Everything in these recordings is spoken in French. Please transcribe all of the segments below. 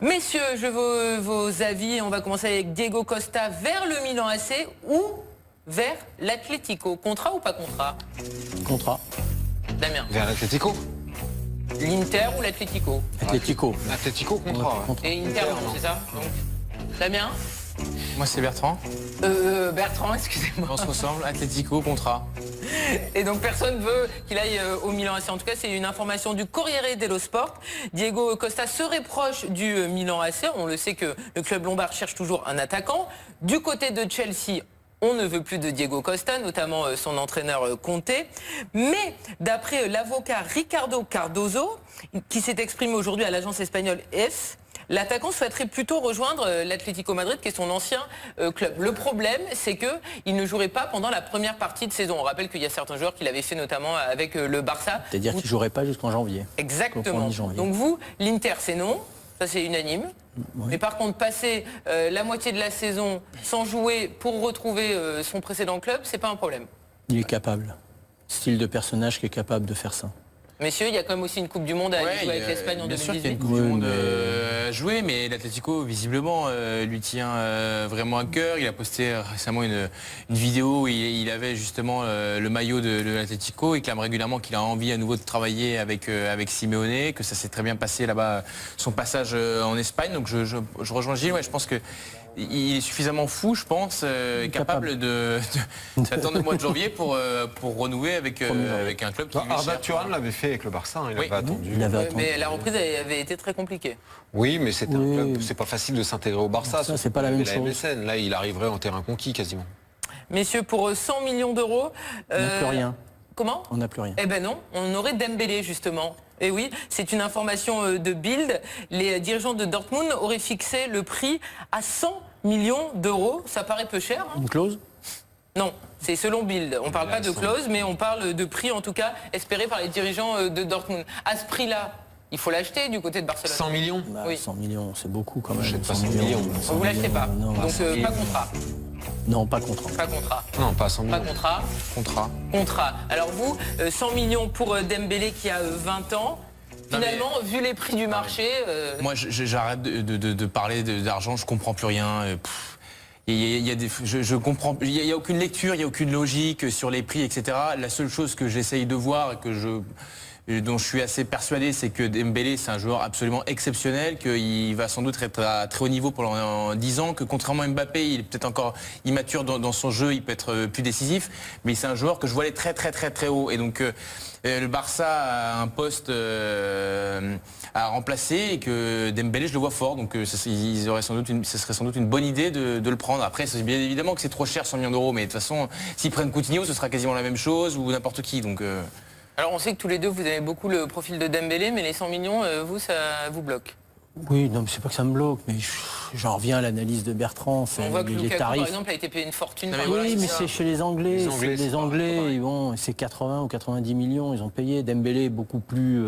Messieurs, je veux vos avis. On va commencer avec Diego Costa vers le Milan AC ou vers l'Atlético. Contrat ou pas contrat? Contrat. Damien. Vers l'Atlético. L'Inter ou l'Atlético? Atlético. L'Atlético, contrat. Ouais. Contrat. Et Inter, non, c'est ça? Donc, Damien. Moi c'est Bertrand. Bertrand, excusez-moi. On se ressemble, Atlético, contrat. Et donc personne veut qu'il aille au Milan AC. En tout cas, c'est une information du Corriere dello Sport. Diego Costa serait proche du Milan AC. On le sait que le club lombard cherche toujours un attaquant. Du côté de Chelsea, on ne veut plus de Diego Costa, notamment son entraîneur Conte. Mais d'après l'avocat Ricardo Cardozo, qui s'est exprimé aujourd'hui à l'agence espagnole EF, l'attaquant souhaiterait plutôt rejoindre l'Atlético Madrid, qui est son ancien club. Le problème, c'est qu'il ne jouerait pas pendant la première partie de saison. On rappelle qu'il y a certains joueurs qui l'avaient fait notamment avec le Barça. C'est-à-dire qu'il ne jouerait pas jusqu'en janvier. Exactement. Donc vous, l'Inter, c'est non. Ça, c'est unanime. Oui. Mais par contre, passer la moitié de la saison sans jouer pour retrouver son précédent club, c'est pas un problème. Il est capable. Style de personnage qui est capable de faire ça. Messieurs, il y a quand même aussi une Coupe du Monde à aller jouer avec l'Espagne en 2018. Bien sûr qu'il y a une Coupe du Monde à jouer, mais l'Atlético, visiblement, lui tient vraiment à cœur. Il a posté récemment une vidéo où il avait justement le maillot de l'Atlético. Il clame régulièrement qu'il a envie à nouveau de travailler avec Simeone, que ça s'est très bien passé là-bas, son passage en Espagne. Donc je rejoins Gilles, ouais, je pense que il est suffisamment fou, je pense, capable d'attendre le mois de janvier pour renouer avec un club qui lui est Arda cher. Thuram l'avait fait avec le Barça, il Oui. avait attendu. Il avait attendu. Mais la reprise avait été très compliquée. Oui, mais c'est un Oui. club, c'est pas facile de s'intégrer au Barça. Ça, c'est pas la même chose. MSN, là, il arriverait en terrain conquis quasiment. Messieurs, pour 100 millions d'euros... On n'a plus rien. Comment? On n'a plus rien. Eh ben non, on aurait Dembélé justement. Et oui, c'est une information de Bild. Les dirigeants de Dortmund auraient fixé le prix à 100 millions d'euros. Ça paraît peu cher, hein? Une clause? Non, c'est selon Bild. On ne parle pas de clause, mais on parle de prix en tout cas espéré par les dirigeants de Dortmund. À ce prix-là, il faut l'acheter du côté de Barcelone. 100 millions Bah, Oui. 100 millions, c'est beaucoup quand même. J'achète pas 100 millions. Vous l'achetez pas. Non, Donc pas contrat. non, pas contrat. Pas contrat. Non, pas 100 Pas millions. contrat. Contrat. Contrat. Alors vous, 100 millions pour Dembélé qui a 20 ans. Non, mais- Finalement, vu les prix du marché... Moi, j'arrête de parler d'argent, je comprends plus rien. Je comprends, il y a aucune lecture, il n'y a aucune logique sur les prix, etc. La seule chose que j'essaye de voir et dont je suis assez persuadé, c'est que Dembélé, c'est un joueur absolument exceptionnel, qu'il va sans doute être à très haut niveau pendant 10 ans, que contrairement à Mbappé, il est peut-être encore immature dans son jeu, il peut être plus décisif, mais c'est un joueur que je vois aller très très très très haut. Et donc le Barça a un poste à remplacer et que Dembélé, je le vois fort, donc ce serait sans doute une bonne idée de le prendre. Après, c'est bien évidemment que c'est trop cher, 100 millions d'euros, mais de toute façon, s'ils prennent Coutinho, ce sera quasiment la même chose, ou n'importe qui. Donc Alors on sait que tous les deux vous aimez beaucoup le profil de Dembélé, mais les 100 millions, vous, ça vous bloque. Oui, non, mais c'est pas que ça me bloque, mais j'en reviens à l'analyse de Bertrand. On voit que les Lukaku, tarifs. par exemple, a été payé une fortune. Non, mais par voilà, Oui, mais ça. c'est chez les Anglais. Les Anglais, Les c'est Anglais, pareil. bon, c'est 80 ou 90 millions, ils ont payé. Dembélé est beaucoup plus...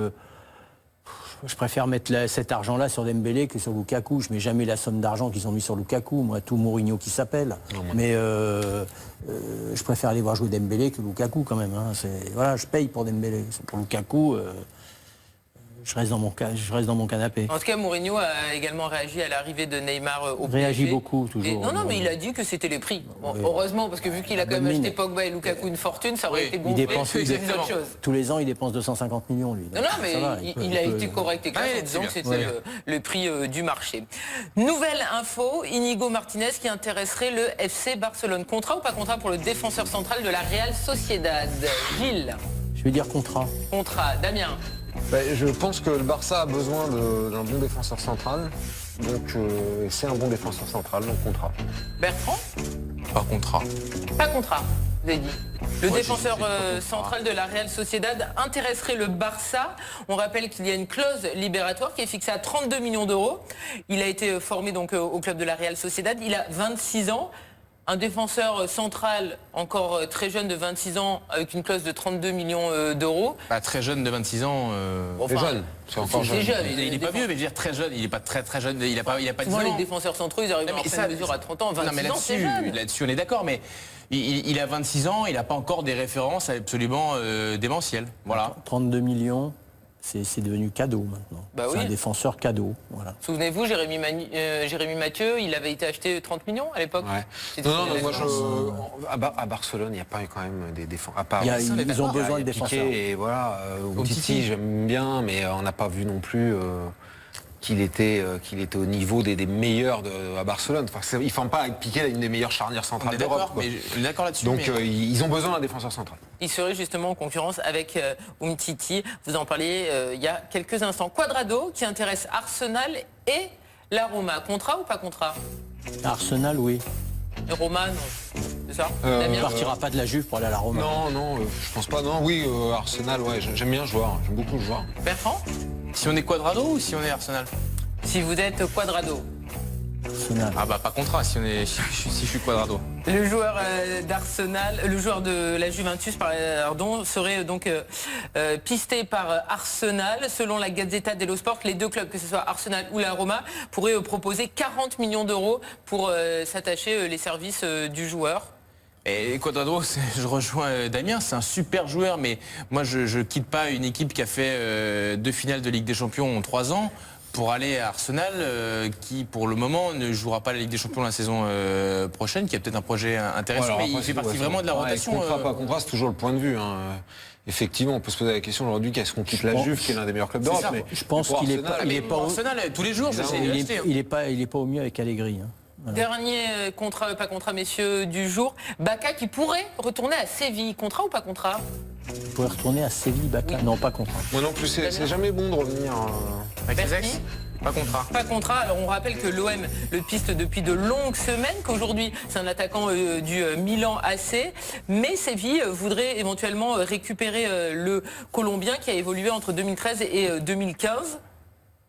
je préfère mettre cet argent-là sur Dembélé que sur Lukaku. Je mets jamais la somme d'argent qu'ils ont mis sur Lukaku. Moi, tout Mourinho qui s'appelle. Mais je préfère aller voir jouer Dembélé que Lukaku quand même. Hein. Voilà, je paye pour Dembélé. Pour Lukaku, je reste dans mon canapé. En tout cas, Mourinho a également réagi à l'arrivée de Neymar au PSG. Réagit beaucoup, toujours. Et non, mais il a dit que c'était les prix. Bon, heureusement, parce que vu qu'il a quand même Bonne acheté mine. Pogba et Lukaku une fortune, ça aurait Oui. été Il gonflé. dépense C'est une autre chose. tous les ans, il dépense 250 millions, lui. Non, Donc, mais ça va, il a été correct et clair Ah, en disant c'est que c'était bien. le prix du marché. Nouvelle info, Inigo Martinez qui intéresserait le FC Barcelone. Contrat ou pas contrat pour le défenseur central de la Real Sociedad? Gilles, Je vais dire contrat. contrat. Damien, Je pense que le Barça a besoin d'un bon défenseur central. Donc c'est un bon défenseur central, donc contrat. Bertrand, par contrat. pas contrat, vous avez dit. Le Moi, défenseur j'ai dit central de la Real Sociedad intéresserait le Barça. On rappelle qu'il y a une clause libératoire qui est fixée à 32 millions d'euros. Il a été formé donc au club de la Real Sociedad. Il a 26 ans. Un défenseur central encore très jeune de 26 ans avec une clause de 32 millions d'euros. Pas très jeune de 26 ans. C'est jeune, c'est encore c'est jeune. jeune. Il est pas vieux, mais je veux dire très jeune. Il est pas très jeune. Il a pas 10 Souvent, les ans. défenseurs centraux, ils arrivent Non, à mais faire une mesure à 30 ans, 26 non, mais ans, c'est jeune. là-dessus, on est d'accord, mais il a 26 ans, il n'a pas encore des références absolument démentielles. Voilà. 32 millions, C'est devenu cadeau maintenant. Bah c'est oui. un défenseur cadeau. Voilà. Souvenez-vous, Jérémy Mathieu, il avait été acheté 30 millions à l'époque. Ouais. C'était Non, une moi, référence. à Barcelone, il n'y a pas eu quand même des défenseurs. À part, Ils ont besoin de défenseurs. Piqué et voilà, Umtiti, j'aime bien, mais on n'a pas vu non plus qu'il était au niveau des meilleurs à Barcelone. Enfin, ils ne font pas avec Piqué une des meilleures charnières On centrales est d'Europe. d'accord, quoi. mais on est d'accord là-dessus. Donc mais- ils ont besoin d'un défenseur central. Il serait justement en concurrence avec Umtiti. Vous en parliez il y a quelques instants. Cuadrado qui intéresse Arsenal et la Roma. Contrat ou pas contrat? Arsenal, oui. Et Roma, non. C'est ça Il Damien ne partira pas de la Juve pour aller à la Roma. Non, je pense pas. Non, oui, Arsenal, ouais, j'aime bien le joueur. J'aime beaucoup le joueur. Bertrand, Si on est Quadrado ou si on est Arsenal? si vous êtes Cuadrado, Arsenal. Ah bah pas contrat si je suis Quadrado. le joueur d'Arsenal, le joueur de la Juventus, pardon, serait donc pisté par Arsenal. Selon la Gazzetta dello Sport, les deux clubs, que ce soit Arsenal ou la Roma, pourraient proposer 40 millions d'euros pour s'attacher les services du joueur. Et Quadrado, je rejoins Damien, c'est un super joueur, mais moi je quitte pas une équipe qui a fait 2 finales de Ligue des Champions en 3 ans pour aller à Arsenal, qui pour le moment ne jouera pas la Ligue des Champions la saison prochaine, qui a peut-être un projet intéressant, mais il fait partie vraiment de la rotation. Contrat, pas contrat, c'est toujours le point de vue. Hein. Effectivement, on peut se poser la question aujourd'hui qu'est-ce qu'on quitte la Juve, qui est l'un des meilleurs clubs d'Europe. ça. Mais Je pense pour qu'il est Arsenal, pas- il est Pour Arsenal, tous les jours, j'essaie de l'acheter. Il est pas au mieux avec Allegri. Hein. Voilà. Dernier contrat, pas contrat, messieurs, du jour. Baka qui pourrait retourner à Séville. Contrat ou pas contrat? Vous pouvez retourner à Séville, Bacca. Non, pas contrat. Moi non plus, c'est jamais bon de revenir. Avec les Berti ex, pas contrat. Pas contrat. Alors on rappelle que l'OM le piste depuis de longues semaines, qu'aujourd'hui c'est un attaquant du Milan AC, mais Séville voudrait éventuellement récupérer le Colombien qui a évolué entre 2013 et 2015.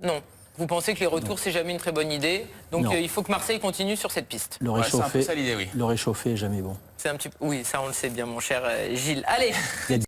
Non. Vous pensez que les retours c'est jamais une très bonne idée, donc Non. il faut que Marseille continue sur cette piste. Le Ouais, c'est un peu réchauffer, ça l'idée, oui. le réchauffer est jamais bon. C'est un petit peu... Oui, ça on le sait bien mon cher Gilles. Allez.